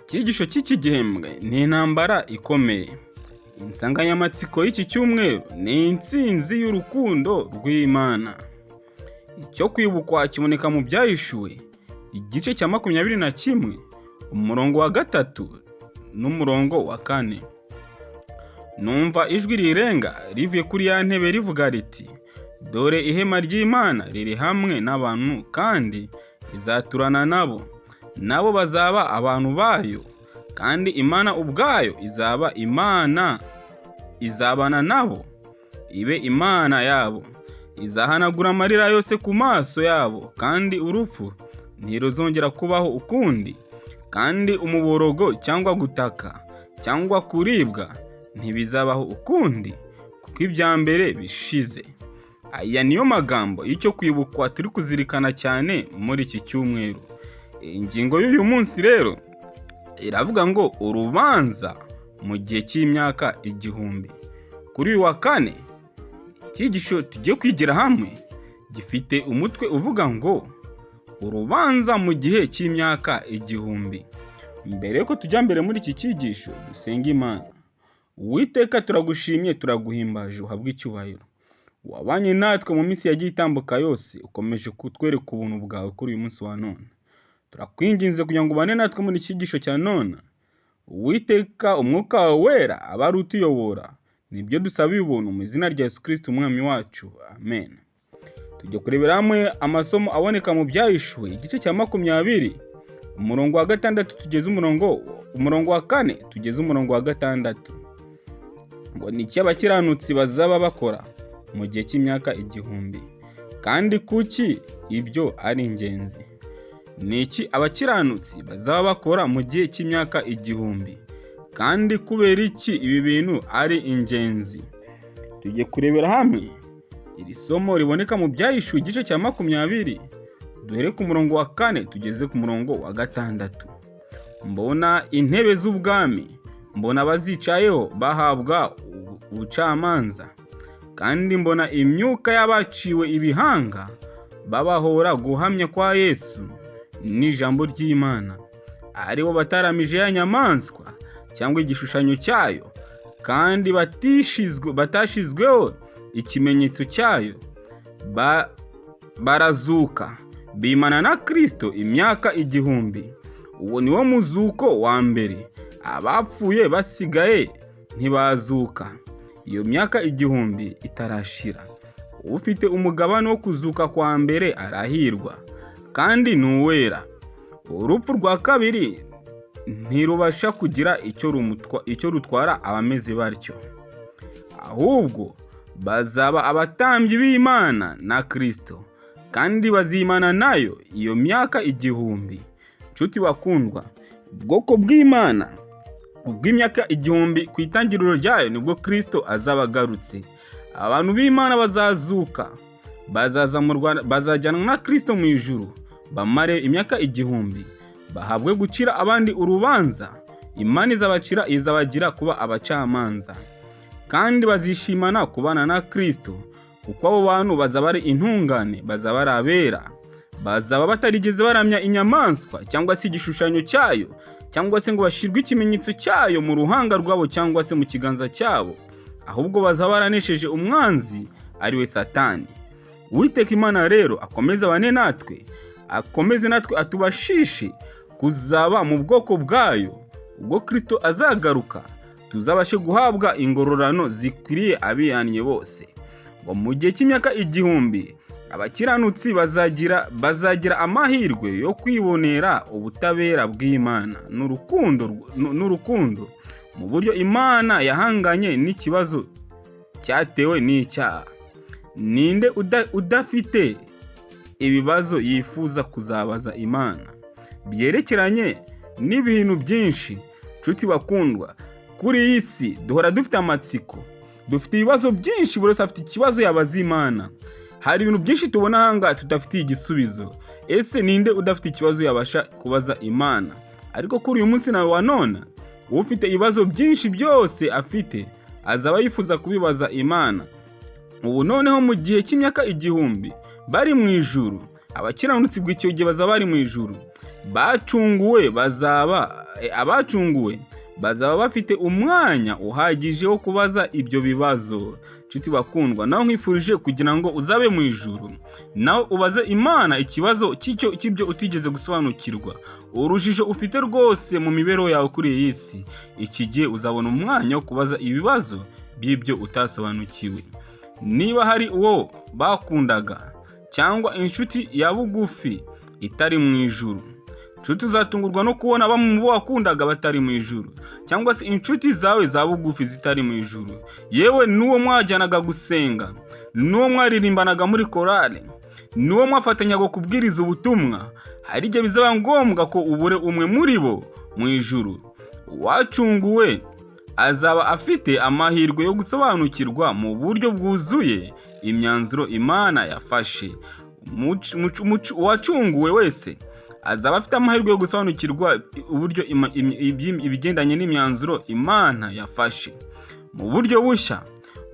Icyigisho cy'iki gihembwe ni intambara ikomeye. Insanganyamatsiko y'iki cyumweru ni intsinzi y'urukundo rw'Imana. Icyo kwibukwa kiboneka mu Byahishuwe igice cya 21 umurongo wa 3 n'umurongo wa 4. Numva ijwi rirenga rivuye kuri ya ntebe rivuga riti, dore ihema ry'Imana riri hamwe n'abantu kandi izaturana nabo. Nabo bazaba abantu bayo, kandi Imana ubwayo izabana nabo, ibe Imana yabo. Izahanagura amarira yose ku maso yabo, kandi urupfu ntiruzongera kubaho ukundi, kandi umuborogo cyangwa gutaka cyangwa kuribwa ntibizabaho ukundi, kuko ibya mbere bishize. Aya niyo magambo y'icyo kwibukwa turi kuzirikana cyane muri iki cyumweru. Ingingo y'uyu munsi rero iravuga ngo urubanza mu gihe cy'imyaka 1000. Kuri uyu wa kane icyigisho tugiye kwigira hamwe gifite umutwe uvuga ngo urubanza mu gihe cy'imyaka 1000. Mbere yuko tujya mbere muri iki cyigisho, dusenga Imana. Uwiteka, turagushimye, turaguhimbaje, uhabwe icyubahiro. Wabanye natwe mu minsi yagiye itambuka yose, ukomeje kutwereka ubuntu bwawe kuri uyu munsi wa none. Turakwinginze kugira ngo ubane natwe muri icyigisho cya none. Uwiteka, umwuka wawe wera aba ari utuyobora. Nibyo dusabiye ubuntu mu izina rya Yesu Kristo umwami wacu, amen. Tujye kurebera hamwe amasomo aboneka mu Byahishuwe igice cya 20 umurongo wa 6 tugeze umurongo wa 4 tugeze umurongo wa 6. Ngo ni iki abakiranutsi bazaba bakora mu gihe cy'imyaka 1000, kandi kuki ibyo ari ingenzi? Ni iki abakiranutsi bazaba bakora mu gihe cy'imyaka 1000, kandi kubera iki ibi bintu ari ingenzi? Tujye kurebera hamwe iri somo riboneka mu Byahishuwe igice cya 20 duhere ku murongo wa 4 tugeze ku murongo wa 6. Mbona intebe z'ubwami, mbona abazicayeho bahabwa ubucamanza, kandi mbona imyuka y'abaciwe ibihanga babahora guhamya kwa Yesu n'ijambo ry'Imana, aribo bataramije ya nyamaswa cyangwa igishushanyo cyayo, kandi batashizweho ikimenyetso cyayo. Barazuka bimana na Kristo imyaka 1000. Uwo ni wo muzuko wa mbere. Abapfuye basigaye ntibazuka iyo myaka 1000 itarashira. Ufite umugabane wo kuzuka kwa mbere arahirwa, kandi nuwera. Urupfu rwa kabiri ntirubasha kugira icyo rutwara abameze batyo, ahubwo bazaba abatambyi b'Imana na Kristo, kandi bazimana nayo iyo myaka 1000. Nshuti bakundwa, ubwoko bw'Imana ubw'imyaka 1000 ku itangiriro ryayo nibwo Kristo azaba agarutse. Abantu b'Imana bazazuka, bazajyanwa na Kristo mu ijuru, bamare imyaka 1000, bahabwe gucira abandi urubanza. Imana izabagira kuba abacamanza, kandi bazishimana kubana na Kristo, kuko abo bantu bazaba ari intungane, bazaba ari abera, bazaba batarigeze baramya inyamaswa cyangwa se igishushanyo cyayo, cyangwa se ngo bashirwe ikimenyetso cyayo mu ruhanga rwabo cyangwa se mu kiganza cyabo, ahubwo bazaba baranesheje umwanzi ari we Satani. Uwiteka Imana rero akomeze abane natwe, akomeze natwe atubashishe kuzaba mu bwoko bwayo. Ubwo Kristo azagaruka, tuzabashe guhabwa ingororano zikwiriye abihannye bose. Ngo mu gihe cy'imyaka 1000 abakiranutsi bazagira amahirwe yo kwibonera ubutabera bw'Imana n'urukundo mu buryo Imana yahanganye n'ikibazo cyatewe n'icyaha. Ninde udafite ibibazo yifuza kuzabaza Imana byerekeranye n'ibintu byinshi? Nshuti bakundwa, kuri iyi si duhora dufite amatsiko, dufite ibibazo byinshi, buri wese afite ikibazo yabaza Imana. Hari ibintu byinshi tubona hanga tudafitiye igisubizo. Ese ninde udafite ikibazo yabasha kubaza Imana? Ariko kuri uyu munsi nawe wa none, ufite ibibazo byinshi byose afite azaba yifuza kubibaza Imana. Ubu noneho mu gihe cy'imyaka 1000 bari mu ijuru, abakiranutsi bw'icyo gihe bazaba bari mu ijuru, abacunguwe bazaba bafite umwanya uhagije wo kubaza ibyo bibazo. Nshuti bakundwa, nawe nkwifurije kugira ngo uzabe mu ijuru, nawe ubaze Imana ikibazo cy'ibyo utigeze gusobanukirwa, urujijo ufite rwose mu mibereho yawe kuri iyi si. Iki gihe uzabona umwanya wo kubaza ibibazo by'ibyo utasobanukiwe. Niba hari uwo bakundaga cyangwa inshuti ya bugufi itari mu ijuru, nshuti uzatungurwa no kubona bamwe mu bo wakundaga batari mu ijuru, cyangwa se inshuti zawe za bugufi zitari mu ijuru. Yewe n'uwo mwajyanaga gusenga, n'uwo mwaririmbanaga muri korale, n'uwo mwafatanyaga kubwiriza ubutumwa, hari igihe bizaba ngombwa ko ubure umwe muri bo mu ijuru. Uwacunguwe azaba afite amahirwe yo gusobanukirwa mu buryo bwuzuye imyanzuro Imana yafashe. Uwacunguwe wese azaba afite amahirwe yo gusobanukirwa uburyo ibigendanye n'imyanzuro Imana yafashe mu buryo bushya,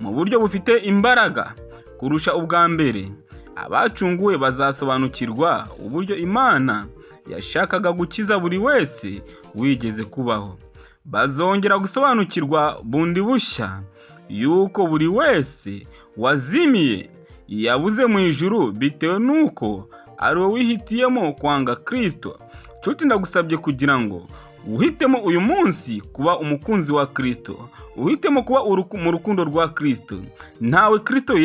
mu buryo bufite imbaraga kurusha ubwa mbere. Abacunguwe bazasobanukirwa uburyo Imana yashakaga gukiza buri wese wigeze kubaho. Bazongera gusobanukirwa bundi bushya yuko buri wese wazimiye yabuze mu ijuru bitewe n'uko ari wowe wihitiyemo kwanga Kristo. Nshuti, ndagusabye kugira ngo uhitemo uyu munsi kuba umukunzi wa Kristo, uhitemo kuba mu rukundo rwa Kristo. Ntawe Kristo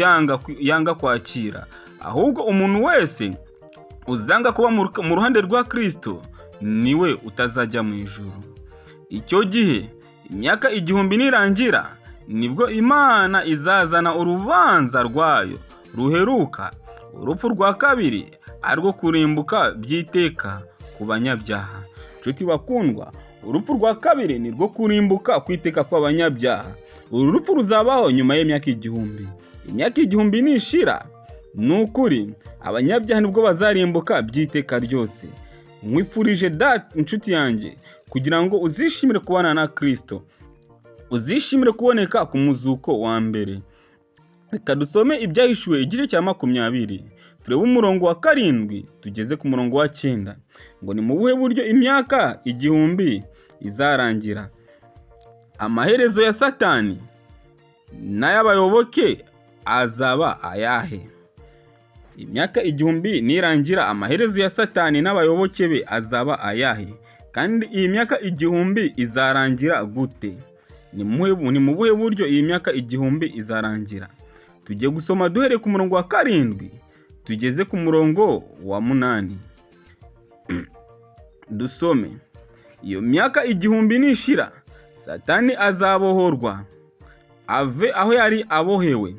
yanga kwakira, ahubwo umuntu wese uzanga kuba mu ruhande rwa Kristo niwe utazajya mu ijuru. Icyo gihe imyaka 1000 nirangira, nibwo Imana izazana urubanza rwayo ruheruka, urupfu rwa kabiri, arwo kurimbuka by'iteka ku banyabyaha. Nshuti bakundwa, urupfu rwa kabiri ni rwo kurimbuka kwiteka kw'abanyabyaha. Uru rupfu ruzabaho nyuma y'imyaka 1000. Imyaka 1000 nishira, nukuri abanyabyaha nibwo bazarimbuka by'iteka ryose. Nkwifurije inshuti yanjye kugira ngo uzishimire kubana na Kristo, uzishimire kuboneka ku muzuko wa mbere. Reka dusome Ibyahishuwe igice cya 20, turebe umurongo wa 7 tugeze ku murongo wa 9, ngo ni mu buhe buryo imyaka 1000 izarangira. Amaherezo ya Satani n'ay'abayoboke azaba ayahe? Imyaka 1000 nirangira, amaherezo ya Satani n'abayoboke be azaba ayahe? Kandi iyi myaka 1000 izarangira gute? Ni mu buhe buryo iyi myaka 1000 izarangira? Tugiye gusoma duhere ku murongo wa 7 tugeze ku murongo wa 8. Dusome. Iyo myaka 1000 nishira, Satani azabohorwa ave aho yari abohewe,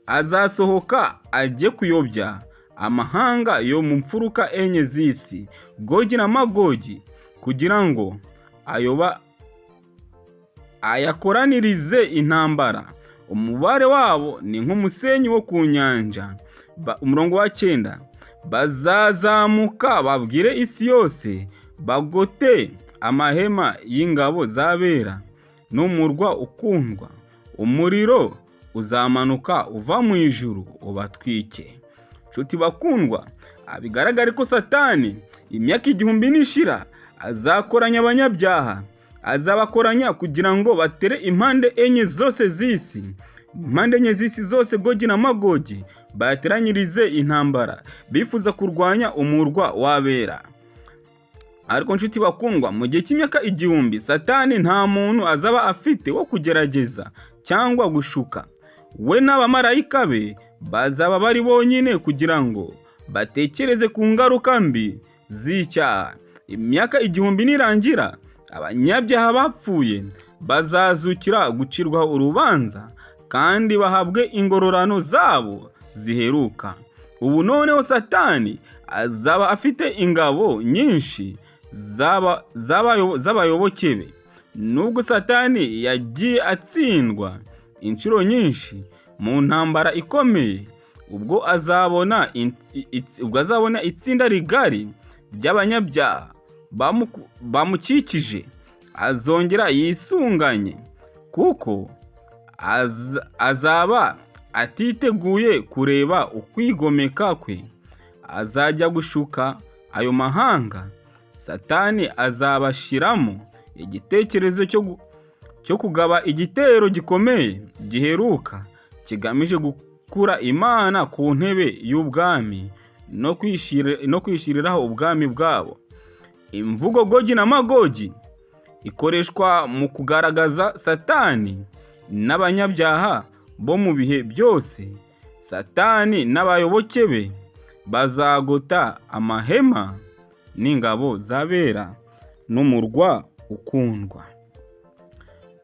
azasohoka ajye kuyobya amahanga yo mu mfuruka enye z'isi, Gogi na Magogi, kugira ngo ayakoranirize intambara. Umubare wabo ni nk'umusenyi wo ku nyanja. Umurongo wa 9. Bazazamuka babwire isi yose, bagote amahema y'ingabo zabera n'umurwa ukundwa. Umuriro uzamanuka uva mu ijuru ubatwike. Nshuti bakundwa, bigaragare ko Satani imyaka 1000 nishira azakoranya abanyabyaha, azabakoranya kugira ngo batere impande enye zose z'isi. Impande enye z'isi zose, Gogi na Magogi, bateranyirize intambara, bifuza kurwanya umurwa w'abera. Ariko nshuti bakundwa, mu gihe cy'imyaka 1000 Satani nta muntu azaba afite wo kugerageza cyangwa gushuka. We n'abamarayika be bazaba bari bonyine kugira ngo batekereze ku ngaruka mbi z'icyaha. Imyaka 1000 nirangira, abanyabyaha bapfuye bazazukira gucirwaho urubanza kandi bahabwe ingororano zabo ziheruka. Ubu noneho Satani azaba afite ingabo nyinshi z'abayoboke be. Nubwo Satani yagiye atsindwa inshuro nyinshi mu ntambara ikomeye, ubwo azabona itsinda rigari ry'abanyabyaha bamukikije, azongera yisunganye, kuko azaba atiteguye kureba ukwigomeka kwe. azajya gushuka ayo mahanga, Satani azabashiramo igitekerezo cyo kugaba igitero gikomeye giheruka kigamije gukura Imana ku ntebe y'ubwami no kwishiriraho ubwami bwabo. Imvugo Gogi na Magogi ikoreshwa mu kugaragaza Satani n'abanyabyaha bo mu bihe byose. Satani n'abayoboke be bazagota amahema n'ingabo zabera n'umurwa ukundwa.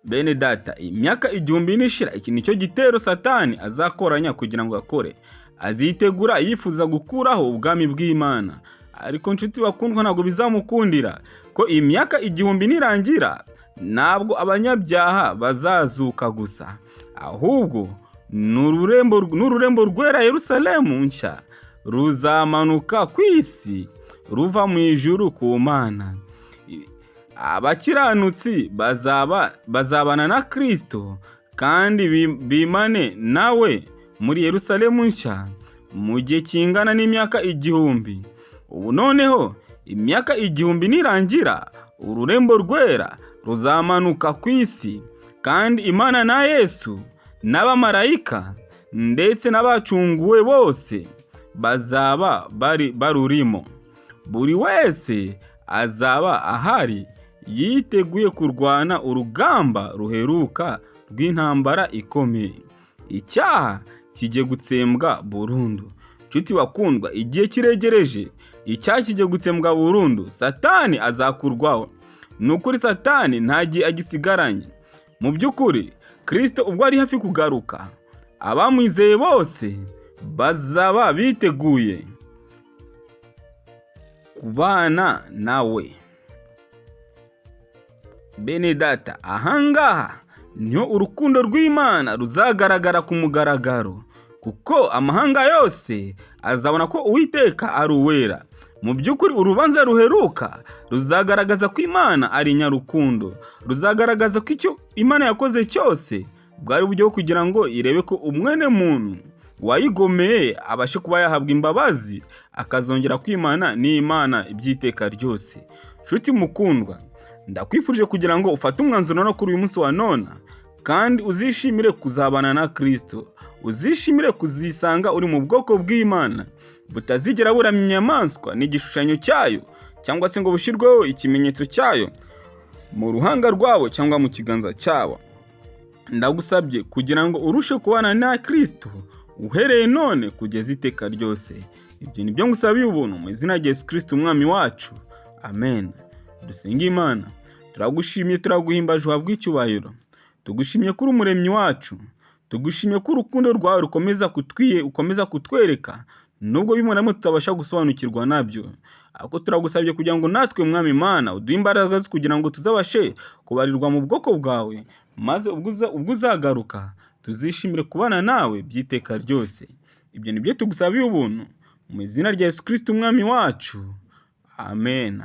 Bene data, imyaka 1000 nishira, iki nicyo gitero Satani azakoranya kugira ngo akore. Azitegura yifuza gukuraho ubwami bw'Imana. Ariko nshuti bakundwa, ntabwo bizamukundira ko imyaka 1000 nirangira ntabwo abanyabyaha bazazuka gusa, ahubwo n'ururembo rwera Yerusalemu nshya ruzamanuka ku isi ruva mu ijuru ku Mana. Abakiranutsi bazabana na Kristo kandi bimane nawe muri Yerusalemu nshya mu gihe kingana n'imyaka 1000. Ubu noneho imyaka 1000 nirangira, ururembo rwera ruzamanuka ku isi kandi Imana na Yesu n'abamarayika ndetse n'abacunguwe bose bazaba barurimo. Buri wese azaba ahari yiteguye kurwana urugamba ruheruka rw'intambara ikomeye. Icyaha kijye gutsembwa burundu. Nshuti bakundwa, igihe kiregereje, icyaha kijye gutsembwa burundu, Satani azakurwaho. Nukuri Satani nta gihe agisigaranye. Mu by'ukuri Kristo ubwo ari hafi kugaruka, abamwizeye bose bazaba biteguye kubana nawe. Bene data, ahangaha niho urukundo rw'Imana ruzagaragara ku mugaragaro, kuko amahanga yose azabona ko Uwiteka ari uwera. Mu by'ukuri urubanza ruheruka ruzagaragaza ko Imana ari nyarukundo, ruzagaragaza ko icyo Imana yakoze cyose bwari uburyo kugira ngo irebe ko umwene muntu wayigomeye abashe kuba yahabwa imbabazi, akazongera kwimana n'Imana ibyiteka ryose. Nshuti mukundwa, ndakwifurije kugira ngo ufate umwanzuro no kuri uyu munsi wa none, kandi uzishimire kuzabana na Kristo, uzishimire kuzisanga uri mu bwoko bw'Imana butazigera buramya inyamaswa n'igishushanyo cyayo, cyangwa se ngo bushyirweho ikimenyetso cyayo mu ruhanga rwabo cyangwa mu kiganza cyabo. Ndagusabye kugira ngo urushe kubana na Kristo uhereye none kugeza iteka ryose. Ibyo nibyo ngusabiye ubuntu mu izina rya Yesu Kristo umwami wacu, amen. Dusenge Imana. Turagushimye, turaguhimbaje, uhabwe icyubahiro. Tugushimye kuri umuremyi wacu, tugushimye ko urukundo rwawe ukomeza kutwereka nubwo bimwe na bimwe tutabasha gusobanukirwa nabyo. Ako turagusabye kugira ngo natwe mwami Imana uduhe imbaraga zo kugira ngo tuzabashe kubarirwa mu bwoko bwawe, maze ubwo uzagaruka tuzishimire kubana nawe byiteka ryose. Ibyo nibyo tugusabiye ubuntu mu izina rya Yesu Kristo umwami wacu, amen.